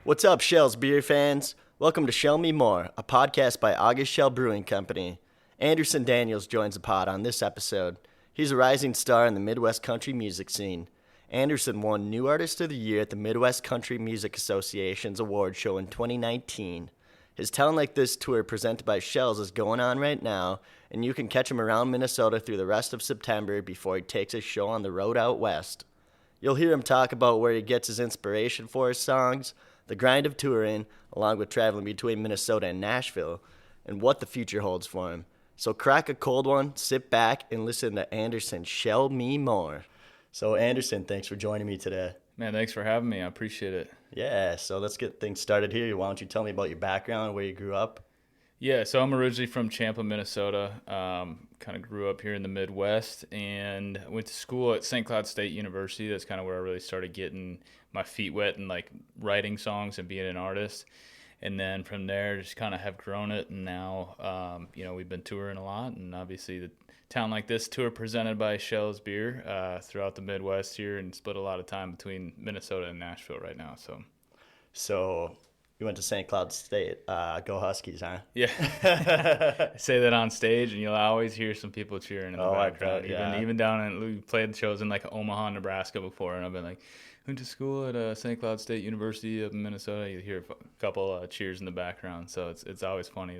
What's up, Schell's beer fans? Welcome to Schell Me More, a podcast by August Schell Brewing Company. Anderson Daniels joins the pod on this episode. He's a rising star in the Midwest country music scene. Anderson won New Artist of the Year at the Midwest Country Music Association's award show in 2019. His Town Like This tour presented by Schell's is going on right now, and you can catch him around Minnesota through the rest of September before he takes his show on the road out west. You'll hear him talk about where he gets his inspiration for his songs, the grind of touring, along with traveling between Minnesota and Nashville, and what the future holds for him. So crack a cold one, sit back, and listen to Anderson Schell Me More. So Anderson, thanks for joining me today. Man, thanks for having me. I appreciate it. Yeah, so let's get things started here. Why don't you tell me about your background, where you grew up? Yeah, so I'm originally from Champlin, Minnesota. Kind of grew up here in the Midwest and went to school at St. Cloud State University. That's kind of where I really started getting my feet wet and like writing songs and being an artist. And then from there, just kind of have grown it. And now, we've been touring a lot. And obviously, the Town Like This tour presented by Schell's Beer throughout the Midwest here, and split a lot of time between Minnesota and Nashville right now. So you went to St. Cloud State. Go Huskies, huh? Yeah. I say that on stage, and you'll always hear some people cheering in the background. I bet, yeah. Even down in, we played shows in like Omaha, Nebraska before, and I've been like, went to school at St. Cloud State University of Minnesota. You hear a couple cheers in the background, so it's always funny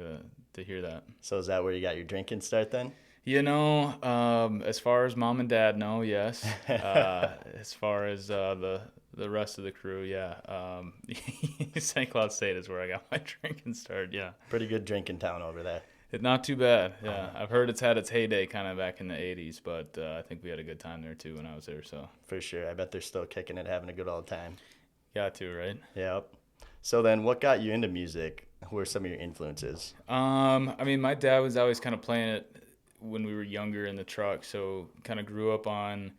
to hear that. So is that where you got your drinking start then? As far as mom and dad know, yes. As far as the rest of the crew, yeah. St. Cloud State is where I got my drinking started, yeah. Pretty good drinking town over there. Not too bad, yeah. I've heard it's had its heyday kind of back in the 80s, but I think we had a good time there too when I was there, so. For sure. I bet they're still kicking it, having a good old time. Got to, right? Yep. So then what got you into music? Who are some of your influences? My dad was always kind of playing it when we were younger in the truck, so kind of grew up on,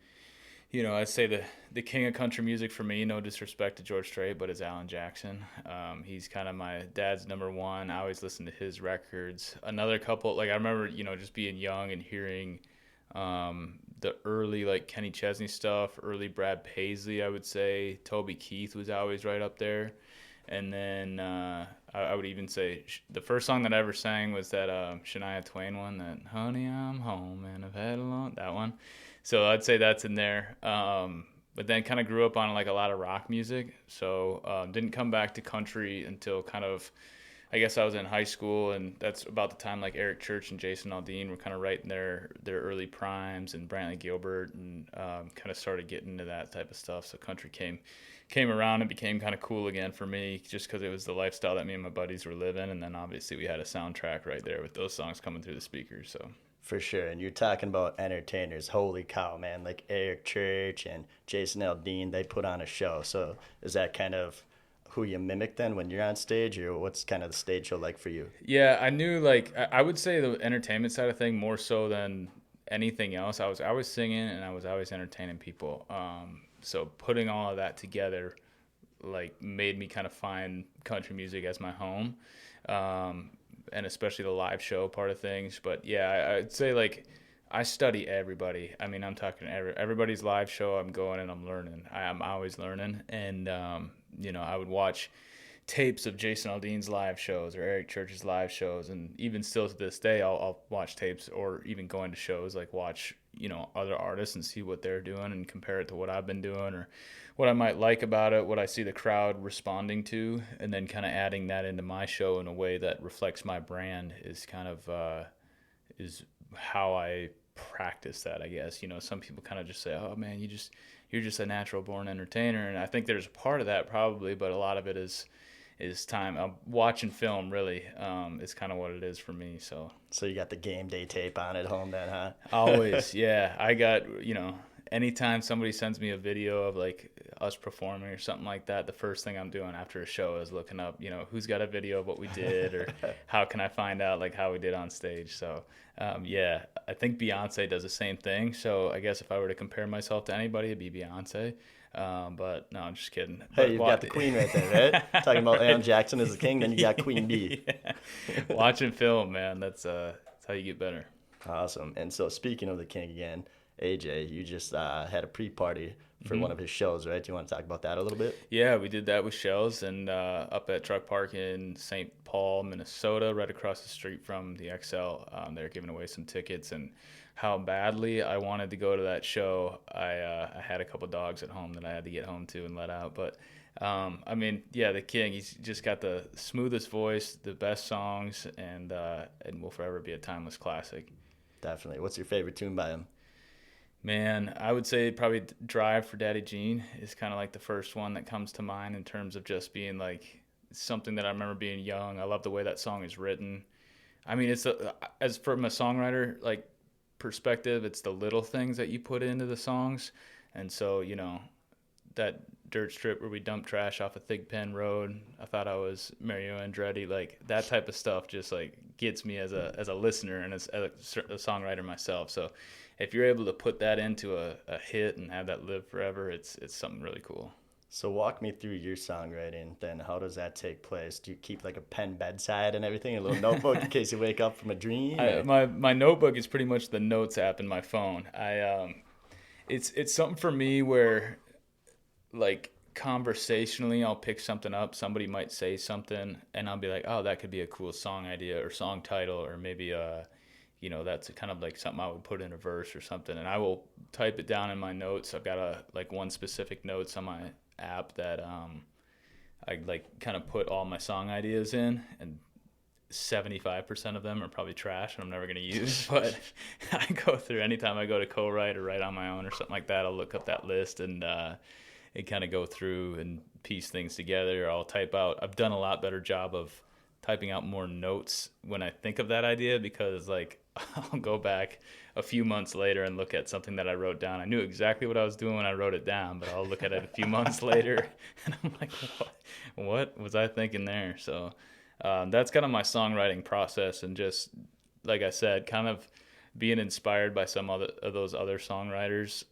I'd say the king of country music for me, no disrespect to George Strait, but is Alan Jackson. He's kind of my dad's number one. I always listen to his records. Another couple, like I remember, just being young and hearing the early like Kenny Chesney stuff, early Brad Paisley, I would say. Toby Keith was always right up there. And then I would even say the first song that I ever sang was that Shania Twain one, that Honey, I'm Home and I've had a long, that one. So I'd say that's in there. But then kind of grew up on like a lot of rock music. So didn't come back to country until kind of, I guess I was in high school, and that's about the time like Eric Church and Jason Aldean were kind of right in their early primes, and Brantley Gilbert, and kind of started getting into that type of stuff. So country came around and became kind of cool again for me, just because it was the lifestyle that me and my buddies were living. And then obviously we had a soundtrack right there with those songs coming through the speakers. So for sure. And you're talking about entertainers. Holy cow, man. Like Eric Church and Jason Aldean, they put on a show. So is that kind of who you mimic then when you're on stage, or what's kind of the stage show like for you? Yeah, I knew, like, I would say the entertainment side of thing more so than anything else. I was always singing and I was always entertaining people. So putting all of that together, like, made me kind of find country music as my home, and especially the live show part of things. But yeah, I'd say, like, I study everybody. I mean, I'm talking everybody's live show. I'm going and I'm learning. I'm always learning. And, I would watch tapes of Jason Aldean's live shows or Eric Church's live shows. And even still to this day, I'll watch tapes, or even going to shows, like watch, other artists and see what they're doing and compare it to what I've been doing, or what I might like about it, what I see the crowd responding to, and then kind of adding that into my show in a way that reflects my brand is kind of is how I practice that, I guess. Some people kind of just say, oh man, you're just a natural born entertainer, and I think there's a part of that probably, but a lot of it is time. Watching film really is kind of what it is for me. So you got the game day tape on at home then, huh? Always. Yeah, I got, anytime somebody sends me a video of like us performing or something like that, the first thing I'm doing after a show is looking up, who's got a video of what we did, or how can I find out like how we did on stage. So yeah, I think Beyonce does the same thing. So I guess if I were to compare myself to anybody, it'd be Beyonce. But no, I'm just kidding. Hey, you've got the queen right there, right? Talking about Alan Jackson as the king, then you got Queen B. Yeah. Watching film, man, that's how you get better. Awesome. And so speaking of the king again, AJ, you just had a pre-party for one of his shows, right? Do you want to talk about that a little bit? Yeah, we did that with Shells and up at Truck Park in St. Paul, Minnesota, right across the street from the XL. They were giving away some tickets, and how badly I wanted to go to that show. I had a couple dogs at home that I had to get home to and let out. But, I mean, yeah, the King, he's just got the smoothest voice, the best songs, and will forever be a timeless classic. Definitely. What's your favorite tune by him? Man, I would say probably Drive for Daddy Gene is kind of like the first one that comes to mind in terms of just being like something that I remember being young. I love the way that song is written. I mean, as from a songwriter like perspective, it's the little things that you put into the songs. And so, that dirt strip where we dump trash off a Thigpen Road, I thought I was Mario Andretti, like that type of stuff just like gets me as a listener and as a songwriter myself. So if you're able to put that into a hit and have that live forever, it's something really cool. So walk me through your songwriting then. How does that take place? Do you keep like a pen bedside and everything, a little notebook in case you wake up from a dream? My notebook is pretty much the notes app in my phone. It's something for me where like conversationally I'll pick something up, somebody might say something and I'll be like, oh, that could be a cool song idea or song title, or maybe that's kind of like something I would put in a verse or something, and I will type it down in my notes. I've got one specific notes on my app that I like kind of put all my song ideas in, and 75% of them are probably trash and I'm never going to use, but I go through anytime I go to co-write or write on my own or something like that, I'll look up that list and kind of go through and piece things together. I'll type out. I've done a lot better job of typing out more notes when I think of that idea, because like I'll go back a few months later and look at something that I wrote down. I knew exactly what I was doing when I wrote it down, but I'll look at it a few months later and I'm like, what was I thinking there? So that's kind of my songwriting process, and just like I said, kind of being inspired by some of those other songwriters.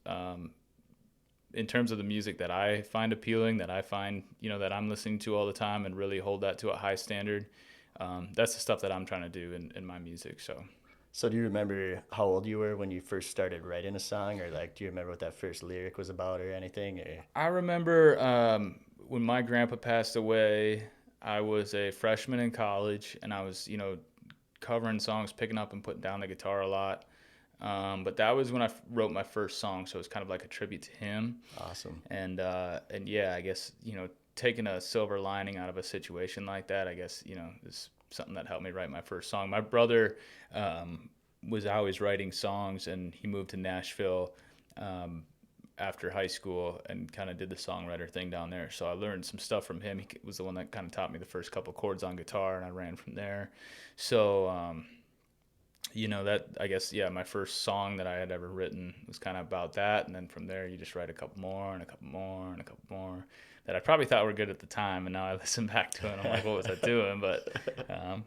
In terms of the music that I find appealing, that I find, that I'm listening to all the time and really hold that to a high standard, that's the stuff that I'm trying to do in my music. So do you remember how old you were when you first started writing a song, or like, do you remember what that first lyric was about or anything? Or? I remember when my grandpa passed away, I was a freshman in college, and I was, covering songs, picking up and putting down the guitar a lot. But that was when I wrote my first song, so it's kind of like a tribute to him. Awesome. And yeah, I guess, taking a silver lining out of a situation like that, I guess, is something that helped me write my first song. My brother was always writing songs, and he moved to Nashville after high school and kind of did the songwriter thing down there. So I learned some stuff from him. He was the one that kind of taught me the first couple chords on guitar, and I ran from there. So, that, I guess, yeah, my first song that I had ever written was kind of about that. And then from there, you just write a couple more and a couple more and a couple more that I probably thought were good at the time. And now I listen back to it and I'm like, what was I doing? But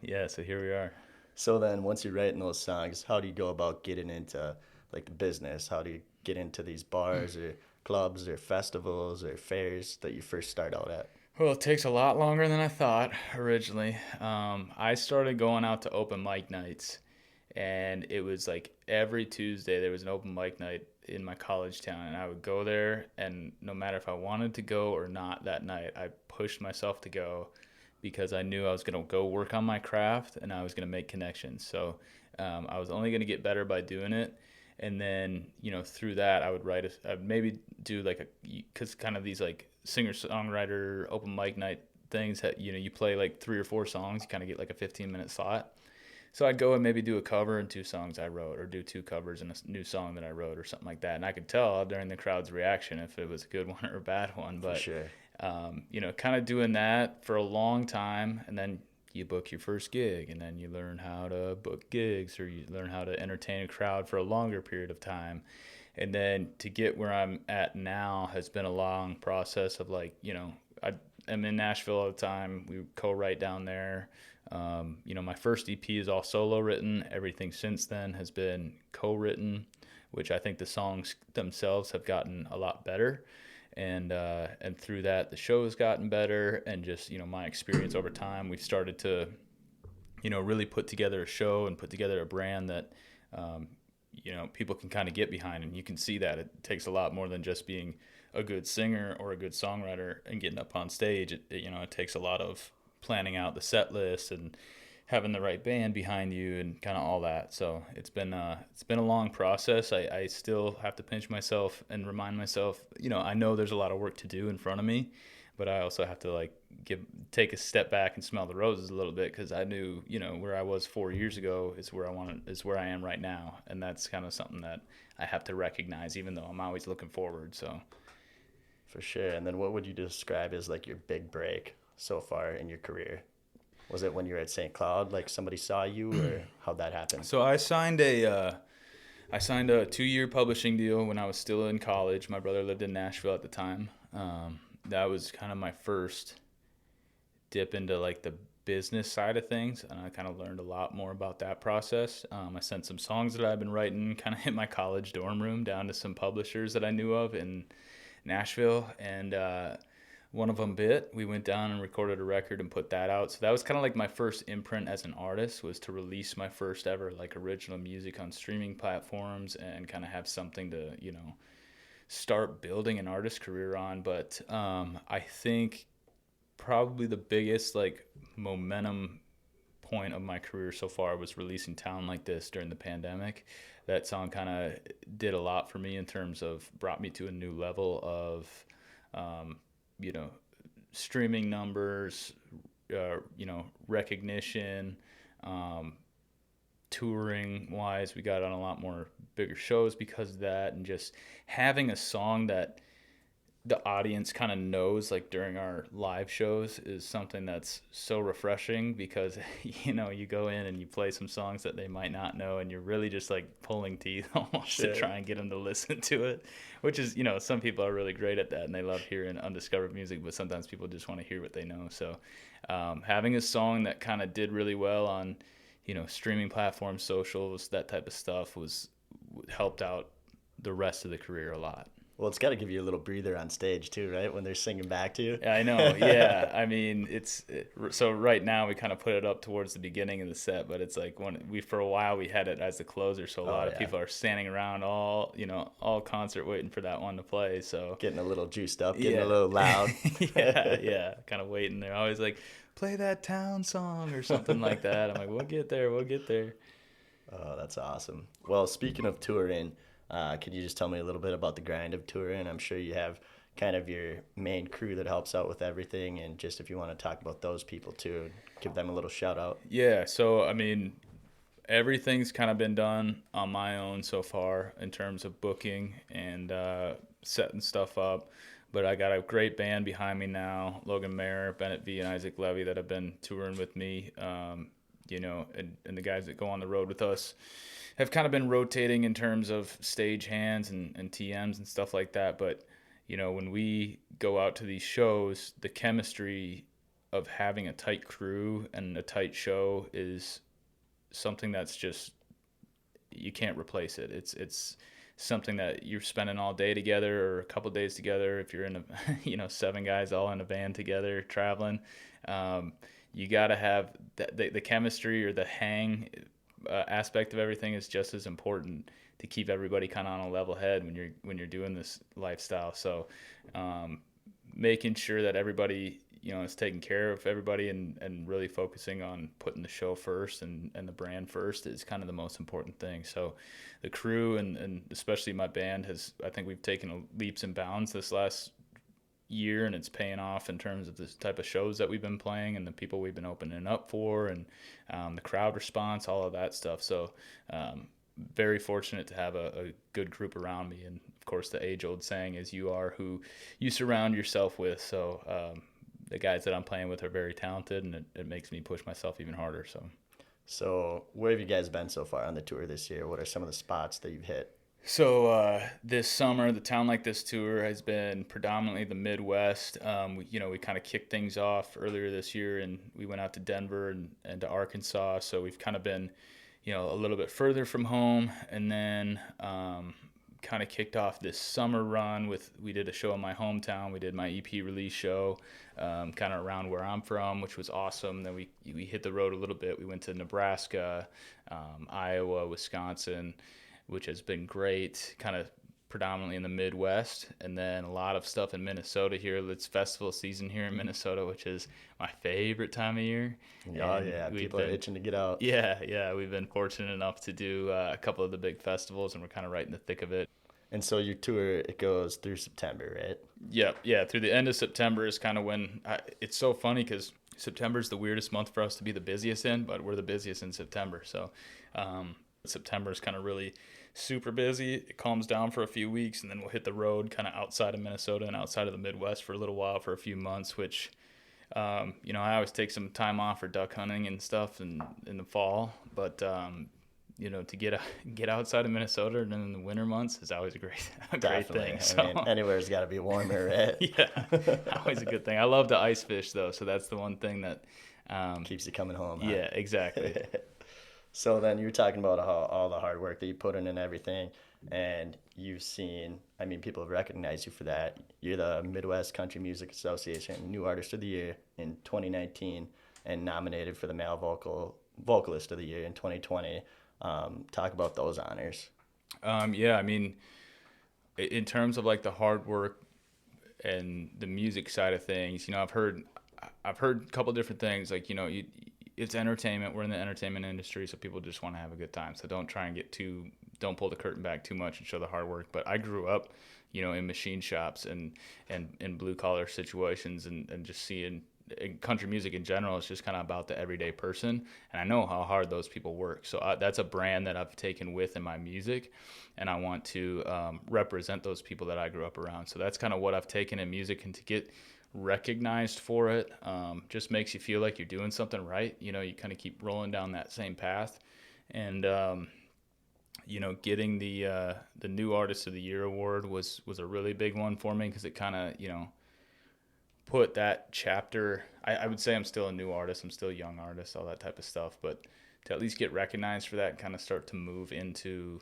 yeah, so here we are. So then once you're writing those songs, how do you go about getting into like the business? How do you get into these bars or clubs or festivals or fairs that you first start out at? Well, it takes a lot longer than I thought originally. I started going out to open mic nights. And it was like every Tuesday there was an open mic night in my college town, and I would go there, and no matter if I wanted to go or not that night, I pushed myself to go because I knew I was going to go work on my craft and I was going to make connections. So I was only going to get better by doing it. And then, through that, I would I'd maybe do because kind of these like singer-songwriter open mic night things that, you play like 3 or 4 songs, you kind of get like a 15-minute slot. So I'd go and maybe do a cover and 2 songs I wrote, or do 2 covers and a new song that I wrote, or something like that. And I could tell during the crowd's reaction if it was a good one or a bad one. But, for sure. Kind of doing that for a long time. And then you book your first gig, and then you learn how to book gigs, or you learn how to entertain a crowd for a longer period of time. And then to get where I'm at now has been a long process of like, I'm in Nashville all the time. We co-write down there. My first EP is all solo written. Everything since then has been co-written, which I think the songs themselves have gotten a lot better. And through that, the show has gotten better. And just, my experience over time, we've started to, really put together a show and put together a brand that, people can kind of get behind, and you can see that it takes a lot more than just being a good singer or a good songwriter and getting up on stage. It takes a lot of planning out the set list and having the right band behind you and kind of all that. So it's been a long process. I still have to pinch myself and remind myself, I know there's a lot of work to do in front of me, but I also have to take a step back and smell the roses a little bit, because I knew, where I was 4 years ago is where I am right now, and that's kind of something that I have to recognize, even though I'm always looking forward. So for sure. And then what would you describe as like your big break so far in your career? Was it when you were at St. Cloud, like somebody saw you, or how'd that happen? So I signed a 2-year publishing deal when I was still in college. My brother lived in Nashville at the time. That was kind of my first dip into like the business side of things, and I kind of learned a lot more about that process. I sent some songs that I've been writing kind of in my college dorm room down to some publishers that I knew of in Nashville, and one of them bit. We went down and recorded a record and put that out. So that was kind of like my first imprint as an artist, was to release my first ever like original music on streaming platforms and kind of have something to start building an artist career on. But I think probably the biggest like momentum point of my career so far was releasing Town Like This during the pandemic. That song kind of did a lot for me in terms of brought me to a new level of streaming numbers, recognition, touring wise. We got on a lot more bigger shows because of that, and just having a song that the audience kind of knows, like during our live shows, is something that's so refreshing, because you go in and you play some songs that they might not know, and you're really just like pulling teeth almost to try and get them to listen to it, which is, some people are really great at that and they love hearing undiscovered music, but sometimes people just want to hear what they know. So having a song that kind of did really well on streaming platforms, socials, that type of stuff helped out the rest of the career a lot. Well, it's got to give you a little breather on stage too, right? When they're singing back to you. Yeah, I know. Yeah. I mean, so right now we kind of put it up towards the beginning of the set, but it's like for a while we had it as the closer. So a lot of people are standing around all concert waiting for that one to play. So getting a little juiced up, getting a little loud. Yeah. Kind of waiting. They're always like, play that Town song or something like that. I'm like, we'll get there. Oh, that's awesome. Well, speaking of touring, can you just tell me a little bit about the grind of touring? I'm sure you have kind of your main crew that helps out with everything, and just if you want to talk about those people too, give them a little shout out. Yeah, so I mean, everything's kind of been done on my own so far in terms of booking and setting stuff up, but I got a great band behind me now, Logan Mayer, Bennett V, and Isaac Levy, that have been touring with me, and the guys that go on the road with us have kind of been rotating in terms of stage hands and TMs and stuff like that. But, when we go out to these shows, the chemistry of having a tight crew and a tight show is something that's just, you can't replace it. It's something that you're spending all day together or a couple of days together. If you're in 7 guys all in a van together traveling, you got to have the chemistry or the hang aspect of everything is just as important to keep everybody kind of on a level head when you're doing this lifestyle. So making sure that everybody is taking care of everybody and really focusing on putting the show first and the brand first is kind of the most important thing. So the crew and especially my band I think we've taken leaps and bounds this last year, and it's paying off in terms of the type of shows that we've been playing and the people we've been opening up for, and the crowd response, all of that stuff. So very fortunate to have a good group around me, and of course the age-old saying is you are who you surround yourself with. So the guys that I'm playing with are very talented, and it makes me push myself even harder. So where have you guys been so far on the tour this year? What are some of the spots that you've hit? So this summer, the Town Like This tour has been predominantly the Midwest. We kind of kicked things off earlier this year, and we went out to Denver and to Arkansas. So we've kind of been, a little bit further from home, and then kind of kicked off this summer run we did a show in my hometown. We did my EP release show, kind of around where I'm from, which was awesome. Then we hit the road a little bit. We went to Nebraska, Iowa, Wisconsin. which has been great, kind of predominantly in the Midwest, and then a lot of stuff in Minnesota here. It's festival season here in Minnesota, which is my favorite time of year. Oh, yeah, people are itching to get out. Yeah, we've been fortunate enough to do a couple of the big festivals, and we're kind of right in the thick of it. And so your tour, it goes through September, right? Yeah, through the end of September is kind of when it's so funny because September is the weirdest month for us to be the busiest in, but we're the busiest in September. So September is kind of really super busy. It calms down for a few weeks, and then we'll hit the road kind of outside of Minnesota and outside of the Midwest for a little while, for a few months, which, I always take some time off for duck hunting and stuff in the fall. But, to get outside of Minnesota and in the winter months is always a great thing. I mean, anywhere's got to be warmer, right? Yeah, always a good thing. I love to ice fish, though, so that's the one thing that keeps you coming home. Yeah, exactly. So then you were talking about all the hard work that you put in and everything, and you've seen, I mean, people have recognized you for that. You're the Midwest Country Music Association New Artist of the Year in 2019 and nominated for the Male Vocalist of the Year in 2020. Talk about those honors. Yeah, I mean, in terms of like the hard work and the music side of things, I've heard a couple different things. Like, it's entertainment. We're in the entertainment industry, so people just want to have a good time. So don't try and don't pull the curtain back too much and show the hard work. But I grew up, in machine shops and in blue collar situations, and just seeing in country music in general, it's just kind of about the everyday person, and I know how hard those people work. So that's a brand that I've taken with in my music, and I want to represent those people that I grew up around. So that's kind of what I've taken in music, and to get recognized for it just makes you feel like you're doing something right. You kind of keep rolling down that same path, and getting the New Artist of the Year award was a really big one for me, because it kind of put that chapter. I would say I'm still a new artist, I'm still a young artist, all that type of stuff, but to at least get recognized for that and kind of start to move into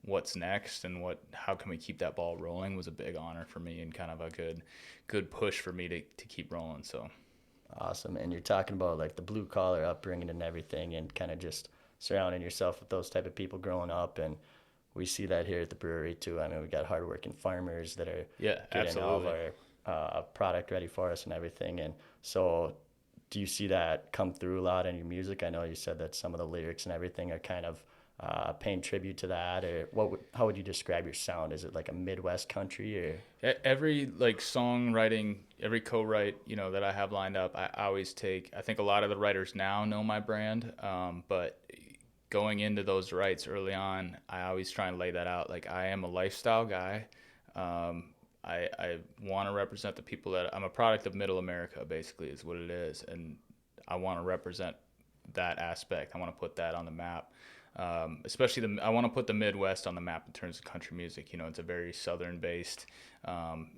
what's next and how can we keep that ball rolling was a big honor for me, and kind of a good push for me to keep rolling. So awesome. And you're talking about like the blue collar upbringing and everything, and kind of just surrounding yourself with those type of people growing up, and we see that here at the brewery too. I mean, we got hardworking farmers that are getting all of our product ready for us and everything. And so do you see that come through a lot in your music? I know you said that some of the lyrics and everything are kind of paying tribute to that, or how would you describe your sound? Is it like a Midwest country, or every like songwriting, every co-write that I have lined up, I always I think a lot of the writers now know my brand, but going into those writes early on, I always try and lay that out. Like, I am a lifestyle guy. I want to represent the people that I'm a product of middle America, basically, is what it is. And I want to represent that aspect. I want to put that on the map. Especially I want to put the Midwest on the map in terms of country music. It's a very Southern based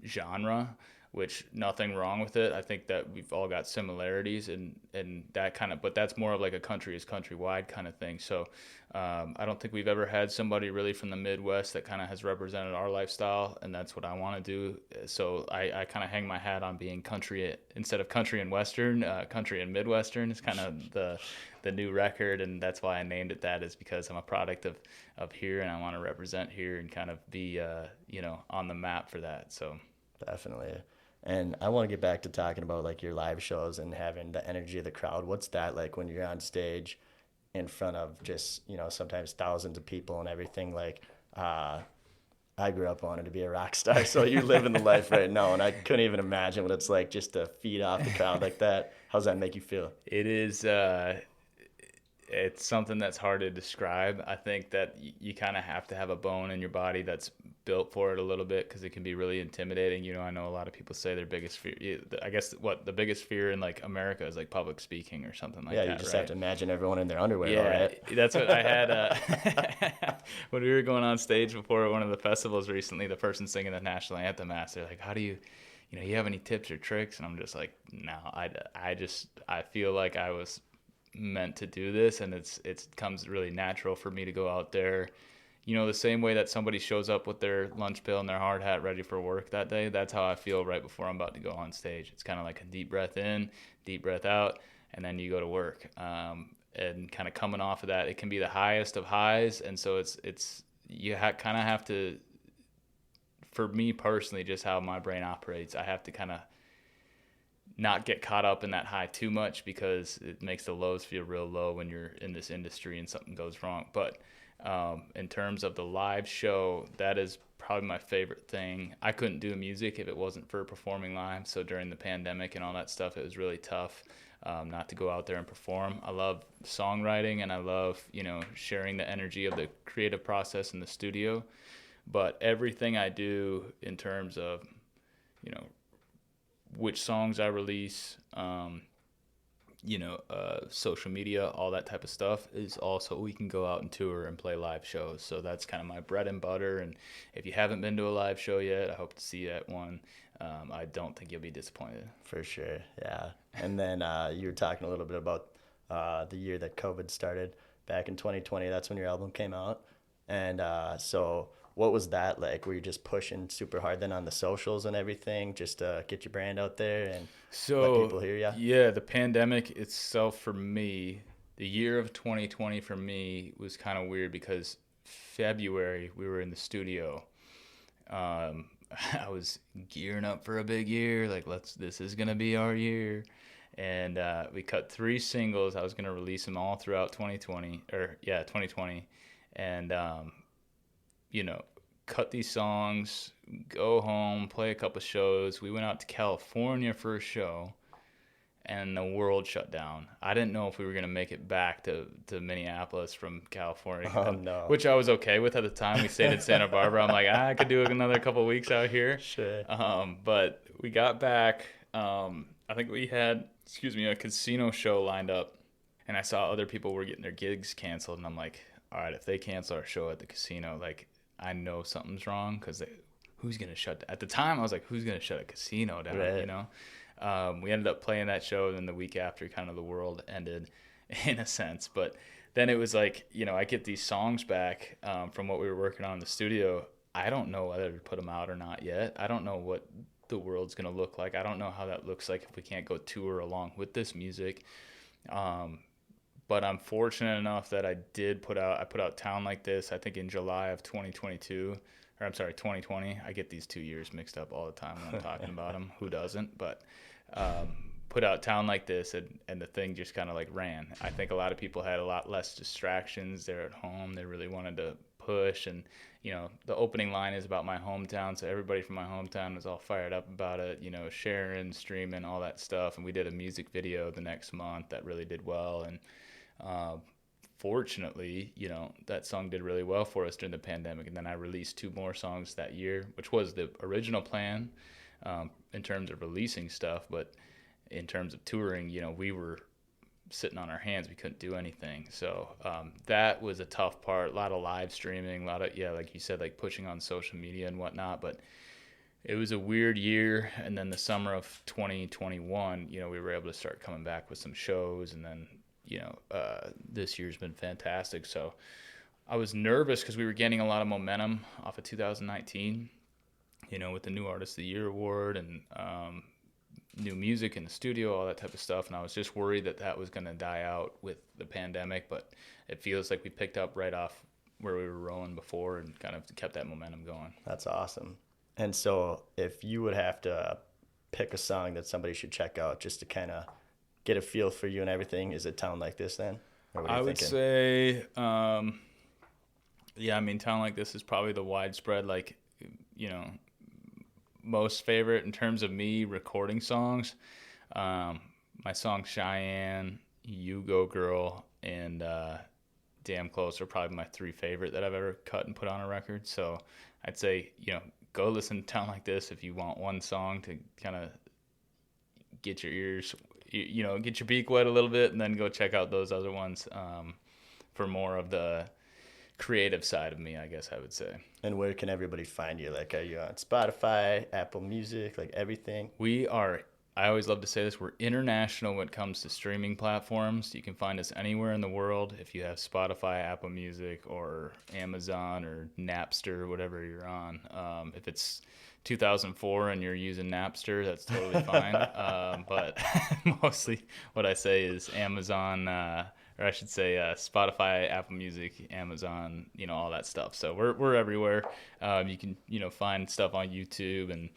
genre, which nothing wrong with it. I think that we've all got similarities and that kind of, but that's more of like a country is countrywide kind of thing. So I don't think we've ever had somebody really from the Midwest that kind of has represented our lifestyle, and that's what I want to do. So I kind of hang my hat on being country instead of country and Western. Country and Midwestern is kind of the new record, and that's why I named it that, is because I'm a product of here, and I want to represent here and kind of be on the map for that. So definitely. And I want to get back to talking about like your live shows and having the energy of the crowd. What's that like when you're on stage in front of just, sometimes thousands of people and everything? Like, I grew up wanting to be a rock star, so you're living the life right now, and I couldn't even imagine what it's like just to feed off the crowd like that. How's that make you feel? It is, it's something that's hard to describe. I think that you kind of have to have a bone in your body that's built for it a little bit, because it can be really intimidating. I know a lot of people say their biggest fear, I guess the biggest fear in like America is like public speaking or something like that. Yeah, you just have to imagine everyone in their underwear. Yeah, right? That's what I had when we were going on stage before one of the festivals recently. The person singing the national anthem asked, they're like, how do you have any tips or tricks? And I'm just like, no, I feel like I was meant to do this, and it comes really natural for me to go out there, the same way that somebody shows up with their lunch pail and their hard hat ready for work that day. That's how I feel right before I'm about to go on stage. It's kind of like a deep breath in, deep breath out, and then you go to work. and kind of coming off of that, it can be the highest of highs. And so it's you kind of have to, for me personally, just how my brain operates, I have to kind of not get caught up in that high too much, because it makes the lows feel real low when you're in this industry and something goes wrong. But in terms of the live show, that is probably my favorite thing. I couldn't do music if it wasn't for performing live. So during the pandemic and all that stuff, it was really tough not to go out there and perform. I love songwriting, and I love, sharing the energy of the creative process in the studio. But everything I do in terms of, which songs I release, social media, all that type of stuff, is also we can go out and tour and play live shows. So that's kind of my bread and butter. And if you haven't been to a live show yet, I hope to see you at one. I don't think you'll be disappointed. For sure, yeah. And then you were talking a little bit about the year that COVID started back in 2020. That's when your album came out. And so what was that like? Were you just pushing super hard then on the socials and everything just to get your brand out there and let people hear you? Yeah, the pandemic itself for me, the year of 2020 for me was kind of weird, because February we were in the studio. I was gearing up for a big year, like this is going to be our year. And we cut 3 singles. I was going to release them all throughout 2020. And cut these songs, go home, play a couple shows. We went out to California for a show, and the world shut down. I didn't know if we were going to make it back to Minneapolis from California. Oh, no. Which I was okay with at the time. We stayed in Santa Barbara. I'm like, I could do another couple of weeks out here. Sure. But we got back. I think we had, a casino show lined up, and I saw other people were getting their gigs canceled, and I'm like, all right, if they cancel our show at the casino, like, I know something's wrong, because who's going to shut – at the time, I was like, who's going to shut a casino down, right. We ended up playing that show, and then the week after, kind of the world ended in a sense. But then it was like, I get these songs back from what we were working on in the studio. I don't know whether to put them out or not yet. I don't know what the world's going to look like. I don't know how that looks like if we can't go tour along with this music. But I'm fortunate enough that I put out Town Like This, I think in July of 2020. I get these 2 years mixed up all the time when I'm talking about them. Who doesn't? But put out Town Like This, and the thing just kind of like ran. I think a lot of people had a lot less distractions. They're at home. They really wanted to push. And, the opening line is about my hometown. So everybody from my hometown was all fired up about it, sharing, streaming, all that stuff. And we did a music video the next month that really did well. And fortunately, that song did really well for us during the pandemic. And then I released 2 more songs that year, which was the original plan in terms of releasing stuff. But in terms of touring, we were sitting on our hands. We couldn't do anything. So that was a tough part. A lot of live streaming, a lot of, like you said, like pushing on social media and whatnot. But it was a weird year. And then the summer of 2021, we were able to start coming back with some shows. And then this year's been fantastic. So I was nervous because we were getting a lot of momentum off of 2019, with the New Artist of the Year award and new music in the studio, all that type of stuff. And I was just worried that was going to die out with the pandemic, but it feels like we picked up right off where we were rolling before and kind of kept that momentum going. That's awesome. And so if you would have to pick a song that somebody should check out just to kind of get a feel for you and everything, is it Town Like This then? Or what are you thinking? Say, Town Like This is probably the widespread, most favorite in terms of me recording songs. My song Cheyenne, You Go Girl, and Damn Close are probably my 3 favorite that I've ever cut and put on a record. So I'd say, go listen to Town Like This if you want one song to kind of get your ears, get your beak wet a little bit, and then go check out those other ones for more of the creative side of me, I guess I would say. And where can everybody find you? Like, are you on Spotify, Apple Music, like everything? We are, I always love to say this, we're international when it comes to streaming platforms. You can find us anywhere in the world if you have Spotify, Apple Music, or Amazon, or Napster, whatever you're on. If it's 2004 and you're using Napster, that's totally fine. But mostly what I say is Amazon, or I should say Spotify, Apple Music, Amazon, all that stuff. So we're everywhere. You can find stuff on YouTube and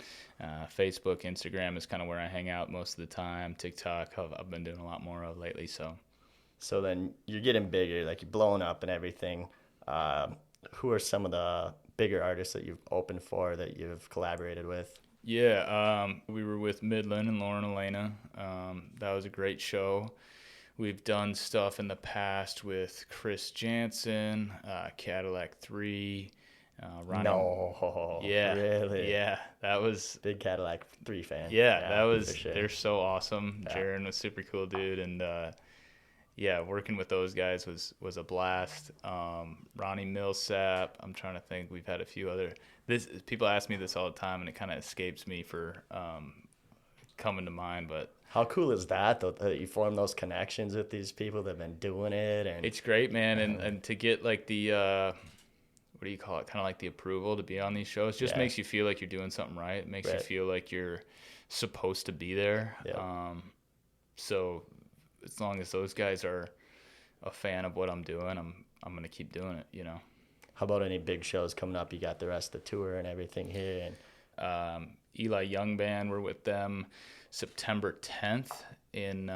Facebook, Instagram is kind of where I hang out most of the time. TikTok, I've been doing a lot more of lately. So then you're getting bigger, like you're blowing up and everything. Who are some of the bigger artists that you've opened for, that you've collaborated with? Yeah, we were with Midland and Lauren Elena. That was a great show. We've done stuff in the past with Chris Jansen, Cadillac 3, Ronnie. No, Yeah, really? yeah, that was Big Cadillac 3 fan. Yeah, that was. For sure. They're so awesome. Yeah. Jaron was super cool, dude, and yeah, working with those guys was a blast. Ronnie Millsap. I'm trying to think. We've had a few other. People ask me this all the time, and it kind of escapes me for coming to mind. But how cool is that, though, that you form those connections with these people that have been doing it? And it's great, man. And to get like the what do you call it? Kind of like the approval to be on these shows just makes you feel like you're doing something right. It makes you feel like you're supposed to be there. Yeah. So as long as those guys are a fan of what I'm doing, I'm gonna keep doing it. How about any big shows coming up? You got the rest of the tour and everything here. And Eli Young Band, we're with them September 10th in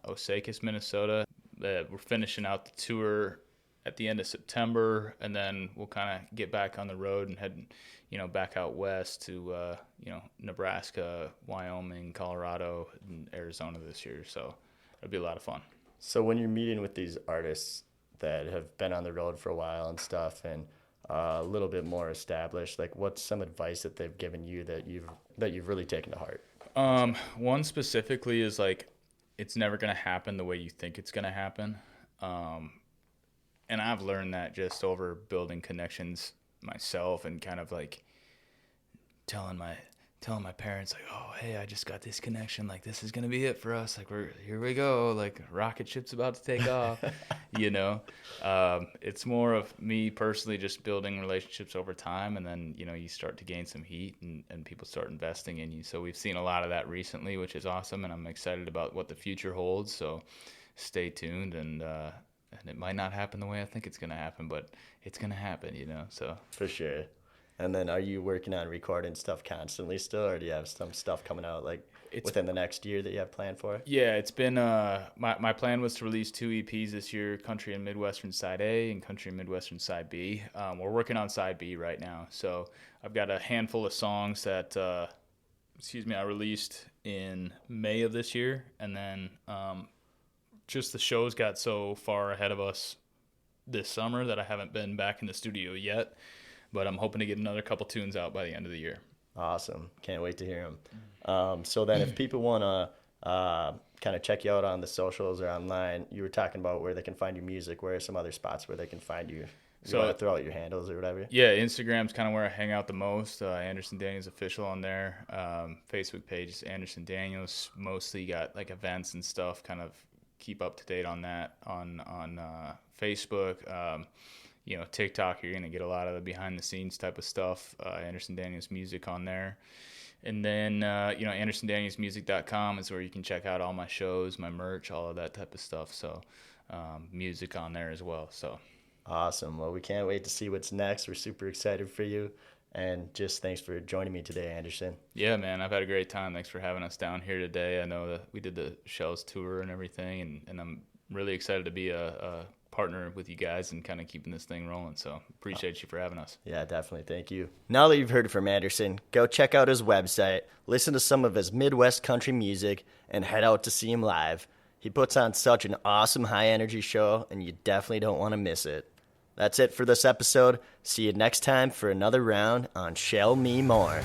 Osakis, Minnesota. We're finishing out the tour at the end of September, and then we'll kind of get back on the road and head, back out west to, Nebraska, Wyoming, Colorado, and Arizona this year. So it'll be a lot of fun. So when you're meeting with these artists that have been on the road for a while and stuff, and a little bit more established, like what's some advice that they've given you that you've really taken to heart? One specifically is like, it's never going to happen the way you think it's going to happen. And I've learned that just over building connections myself and kind of like telling my parents, like, oh, hey, I just got this connection. Like, this is going to be it for us. Like, here we go. Like, rocket ship's about to take off, It's more of me personally just building relationships over time. And then, you start to gain some heat and people start investing in you. So we've seen a lot of that recently, which is awesome. And I'm excited about what the future holds. So stay tuned. And it might not happen the way I think it's going to happen, but it's going to happen, so. For sure. And then are you working on recording stuff constantly still, or do you have some stuff coming out within the next year that you have planned for? Yeah, it's been my plan was to release 2 EPs this year, Country and Midwestern Side A and Country and Midwestern Side B. We're working on Side B right now. So I've got a handful of songs that I released in May of this year, and then just the shows got so far ahead of us this summer that I haven't been back in the studio yet. But I'm hoping to get another couple tunes out by the end of the year. Awesome. Can't wait to hear them. So then if people want to kind of check you out on the socials or online, you were talking about where they can find your music. Where are some other spots where they can find you? You want to throw out your handles or whatever? Yeah, Instagram's kind of where I hang out the most. Anderson Daniels Official on there. Facebook page is Anderson Daniels. Mostly got like events and stuff. Kind of keep up to date on that on Facebook. TikTok, you're going to get a lot of the behind-the-scenes type of stuff, Anderson Daniels Music on there. And then, AndersonDanielsMusic.com is where you can check out all my shows, my merch, all of that type of stuff. So music on there as well. So awesome. Well, we can't wait to see what's next. We're super excited for you. And just thanks for joining me today, Anderson. Yeah, man, I've had a great time. Thanks for having us down here today. I know that we did the Schell's tour and everything, and I'm really excited to be a partner with you guys and kind of keeping this thing rolling. So appreciate you for having us. Yeah, definitely. Thank you. Now that you've heard from Anderson, go check out his website, listen to some of his Midwest country music, and head out to see him live. He puts on such an awesome high-energy show, and you definitely don't want to miss it. That's it for this episode. See you next time for another round on Schell Me More.